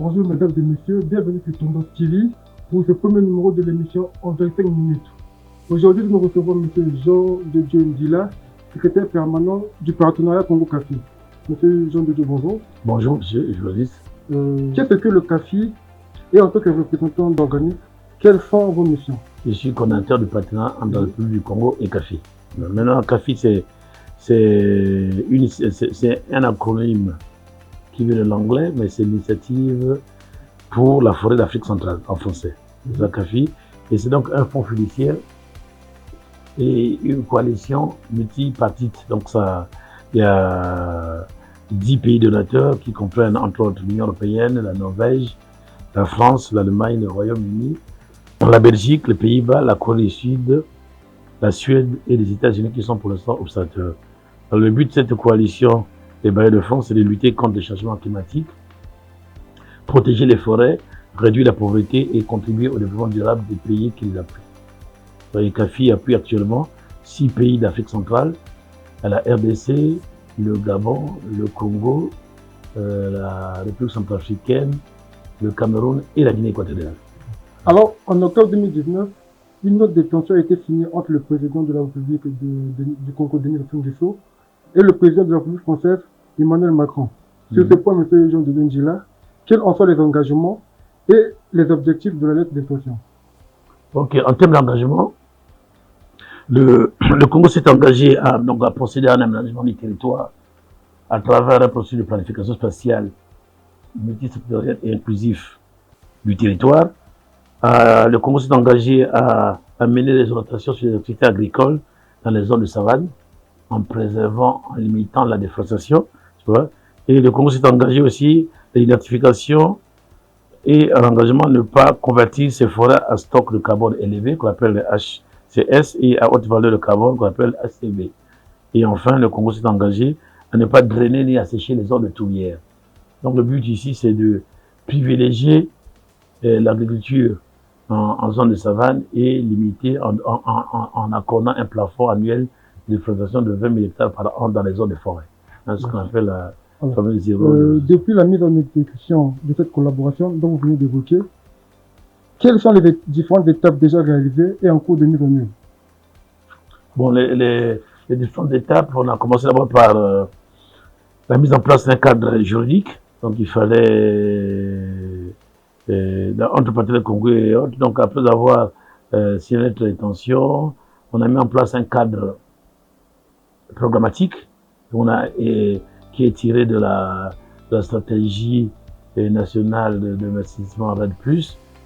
Bonjour mesdames et messieurs, bienvenue sur Tendance TV pour ce premier numéro de l'émission en 25 minutes. Aujourd'hui, nous recevons M. Jean de Dieu Ndila, secrétaire permanent du partenariat Congo-CAFI. Monsieur Jean de Dieu, bonjour. Bonjour, monsieur le journaliste. Qu'est-ce que le CAFI et en tant que représentant d'organisme, quelles sont vos missions? Je suis coordinateur du partenariat entre la République du Congo et CAFI. Maintenant, CAFI, c'est un acronyme qui vient de l'anglais, mais c'est l'initiative pour la forêt d'Afrique centrale, en français. C'est la CAFI. Et c'est donc un fonds fiduciaire et une coalition multipartite. Donc, il y a 10 pays donateurs qui comprennent entre autres l'Union européenne, la Norvège, la France, l'Allemagne, le Royaume-Uni, la Belgique, les Pays-Bas, la Corée du Sud, la Suède et les États-Unis qui sont pour l'instant observateurs. Alors, le but de cette coalition des bailleurs de fonds, c'est de lutter contre le changement climatique, protéger les forêts, réduire la pauvreté et contribuer au développement durable des pays qui les appuient. Le CAFI appuie actuellement 6 pays d'Afrique centrale, la RDC, le Gabon, le Congo, la République centrafricaine, le Cameroun et la Guinée équatoriale. Alors, en octobre 2019, une note d'intention a été signée entre le président de la République du Congo, Denis Sassou Nguesso, et le président de la République française, Emmanuel Macron. Sur ce point, M. Jean de Dieu Ndila, quels en sont les engagements et les objectifs de la lettre d'intention? Ok, en termes d'engagement, le Congo s'est engagé à procéder à un aménagement du territoire à travers un processus de planification spatiale multisectoriel et inclusif du territoire. Le Congo s'est engagé à mener les orientations sur les activités agricoles dans les zones de savane, en préservant, en limitant la déforestation. Tu vois. Et le Congo s'est engagé aussi à l'identification et à l'engagement de ne pas convertir ces forêts à stock de carbone élevé, qu'on appelle le HCS, et à haute valeur de carbone, qu'on appelle HCB. Et enfin, le Congo s'est engagé à ne pas drainer ni assécher les zones de tourbières. Donc le but ici, c'est de privilégier l'agriculture en zone de savane et limiter en accordant un plafond annuel de flotation de 20 000 hectares par an dans les zones de forêt. C'est ce qu'on appelle la fameuse zéro. Depuis la mise en exécution de cette collaboration dont vous venez d'évoquer, quelles sont les différentes étapes déjà réalisées et en cours de mise en œuvre? Bon, les différentes étapes, on a commencé d'abord par la mise en place d'un cadre juridique. Donc il fallait, entre partenaires congolais et autres, donc après avoir signé notre intention, on a mis en place un cadre programmatique qui est tiré de la stratégie nationale d'investissement RED+.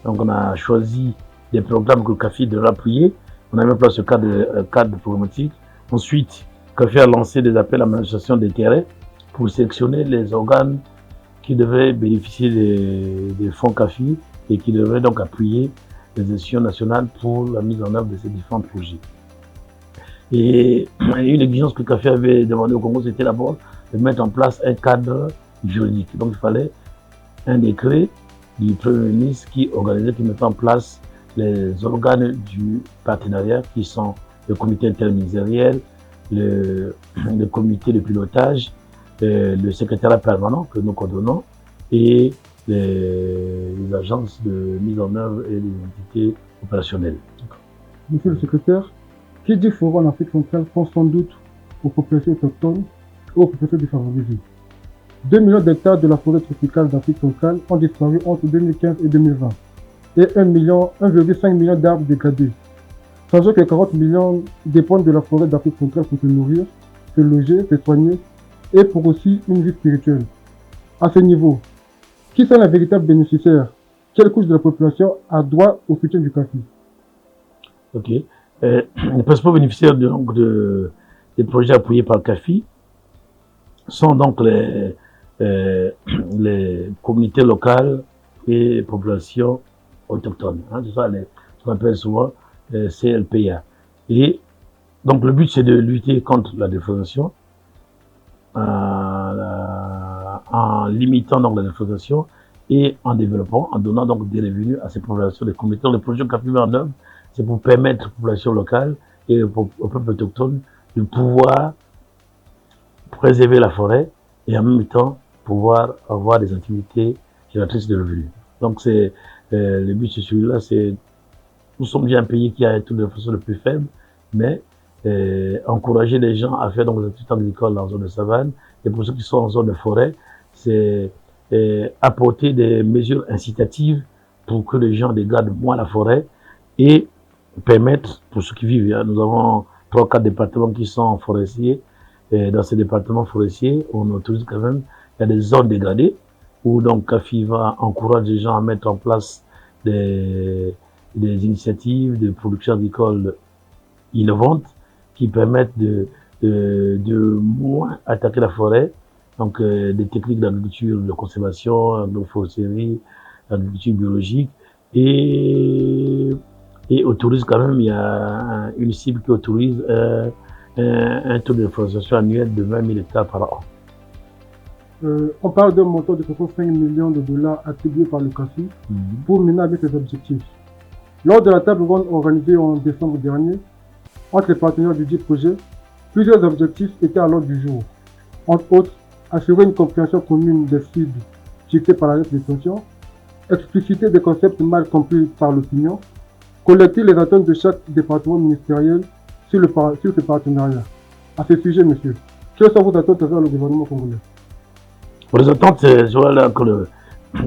Donc on a choisi des programmes que CAFI devrait appuyer. On a mis en place ce cadre programmatique. Ensuite, CAFI a lancé des appels à manifestation des terrains pour sélectionner les organes qui devraient bénéficier des fonds CAFI et qui devraient donc appuyer les institutions nationales pour la mise en œuvre de ces différents projets. Et une exigence que CAFI avait demandé au Congo, c'était d'abord de mettre en place un cadre juridique. Donc il fallait un décret du Premier ministre qui mettait en place les organes du partenariat qui sont le comité interministériel, le comité de pilotage, le secrétariat permanent que nous coordonnons et les agences de mise en œuvre et les entités opérationnelles. Monsieur le secrétaire, qui dit forêt en Afrique centrale pense sans doute aux populations autochtones et aux populations défavorisées. 2 millions d'hectares de la forêt tropicale d'Afrique centrale ont disparu entre 2015 et 2020 et 1,5 million d'arbres dégradés. Sachant que 40 millions dépendent de la forêt d'Afrique centrale pour se nourrir, se loger, se soigner et pour aussi une vie spirituelle. À ce niveau, qui sont les véritables bénéficiaires? Quelle couche de la population a droit au soutien du CAFI? Ok. Les principaux bénéficiaires des projets appuyés par le CAFI sont donc les communautés locales et les populations autochtones. C'est ça ce qu'on appelle souvent les CLPA. Et donc le but c'est de lutter contre la déforestation en limitant donc la déforestation et en développant, en donnant donc des revenus à ces populations, les communautés. Les projets CAFI mis en œuvre, c'est pour permettre aux populations locales et aux peuples autochtones de pouvoir préserver la forêt et en même temps pouvoir avoir des activités génératrices de revenus. Donc le but c'est celui-là, c'est nous sommes déjà un pays qui a tout de façon le plus faible, mais encourager les gens à faire donc des activités agricoles en zone de savane, et pour ceux qui sont en zone de forêt, c'est apporter des mesures incitatives pour que les gens dégradent moins la forêt et permettre, pour ceux qui vivent, hein, nous avons 3-4 départements qui sont forestiers, et dans ces départements forestiers, on autorise quand même, il y a des zones dégradées, où donc CAFI va encourager les gens à mettre en place des initiatives de production agricole innovantes qui permettent de moins attaquer la forêt, donc des techniques d'agriculture de conservation, agroforesterie, agriculture biologique, et autorise quand même, il y a une cible qui autorise un taux de déforestation annuel de 20 000 hectares par an. On parle d'un montant de 65 millions de dollars attribués par le CAFI pour mener avec ses objectifs. Lors de la table ronde organisée en décembre dernier, entre les partenaires du dit projet, plusieurs objectifs étaient à l'ordre du jour. Entre autres, assurer une compréhension commune des cibles fixées par la lettre d'intention, expliciter des concepts mal compris par l'opinion, collecter les attentes de chaque département ministériel sur ce partenariat. À ce sujet, monsieur, quelles sont vos attentes envers le gouvernement congolais? Pour les attentes, je vois là que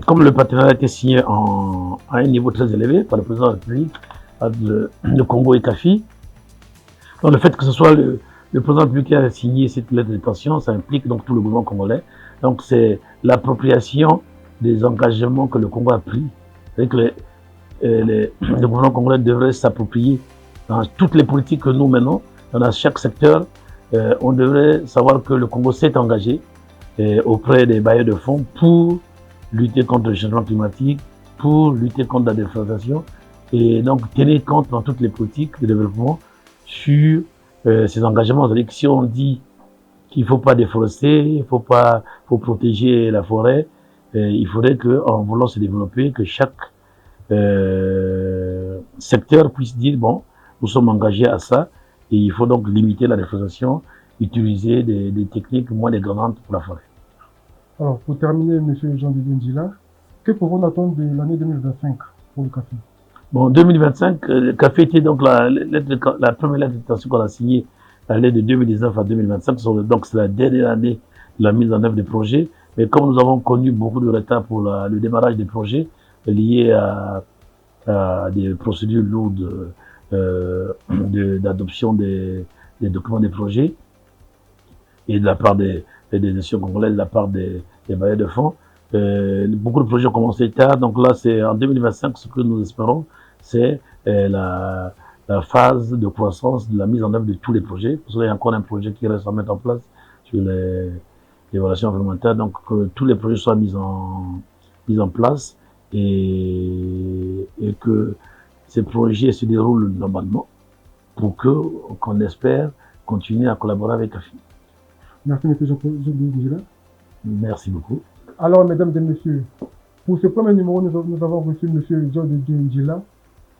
comme le partenariat a été signé à un niveau très élevé par le président de la République, le Congo et CAFI, donc le fait que ce soit le président de la République qui a signé cette lettre d'intention, ça implique donc tout le gouvernement congolais. Donc c'est l'appropriation des engagements que le Congo a pris. C'est-à-dire que le gouvernement congolais devrait s'approprier dans toutes les politiques que nous menons, dans chaque secteur. On devrait savoir que le Congo s'est engagé auprès des bailleurs de fonds pour lutter contre le changement climatique, pour lutter contre la déforestation, et donc tenir compte dans toutes les politiques de développement sur ces engagements. C'est-à-dire que si on dit qu'il ne faut pas déforester, il faut protéger la forêt, il faudrait qu'en voulant se développer, que chaque secteur puisse dire, bon, nous sommes engagés à ça, et il faut donc limiter la déforestation, utiliser des techniques moins dégradantes pour la forêt. Alors, pour terminer, M. Jean-Didier Ndjila, que pouvons-nous attendre de l'année 2025 pour le CAFI? Bon, 2025, le CAFI était donc la première lettre d'intention qu'on a signée, l'année de 2019 à 2025, donc c'est la dernière année de la mise en œuvre des projets. Mais comme nous avons connu beaucoup de retard pour le démarrage des projets liés à des procédures lourdes d'adoption des documents des projets, et de la part des nations congolaises, de la part des bailleurs de fonds, beaucoup de projets ont commencé tard. Donc là, c'est en 2025, ce que nous espérons, c'est la phase de croissance de la mise en œuvre de tous les projets. Parce qu'il y a encore un projet qui reste à mettre en place sur les relations environnementales. Donc que tous les projets soient mis en place et que ces projets se déroulent normalement pour qu'on espère continuer à collaborer avec CAFI. Merci, M. Jean-Didier Ndjila. Merci beaucoup. Alors, mesdames et messieurs, pour ce premier numéro, nous avons reçu M. Jean-Didier Ndjila,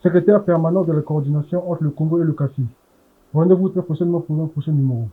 secrétaire permanent de la coordination entre le Congo et le CAFI. Rendez-vous très prochainement pour un prochain numéro.